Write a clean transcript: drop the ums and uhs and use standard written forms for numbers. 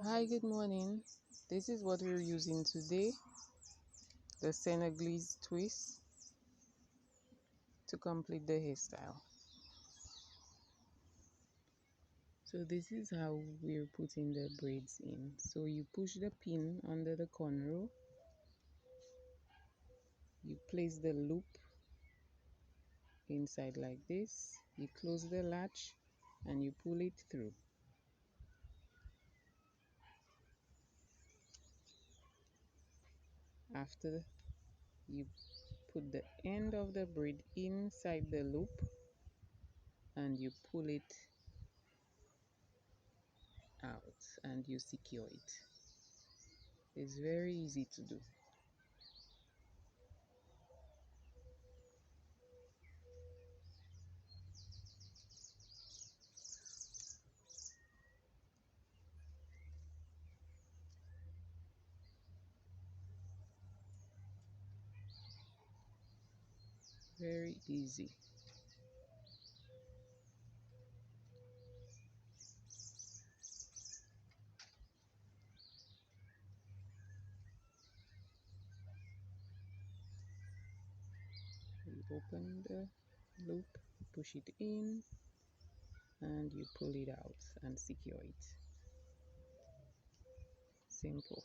Hi, good morning. This is what we're using today, the Senegalese twist, to complete the hairstyle. So this is how we're putting the braids in. So you push the pin under the cornrow, you place the loop inside like this, you close the latch and you pull it through. After you put the end of the braid inside the loop and you pull it out and you secure it. It's very easy to do. Very easy. You open the loop, push it in, and you pull it out and secure it. Simple.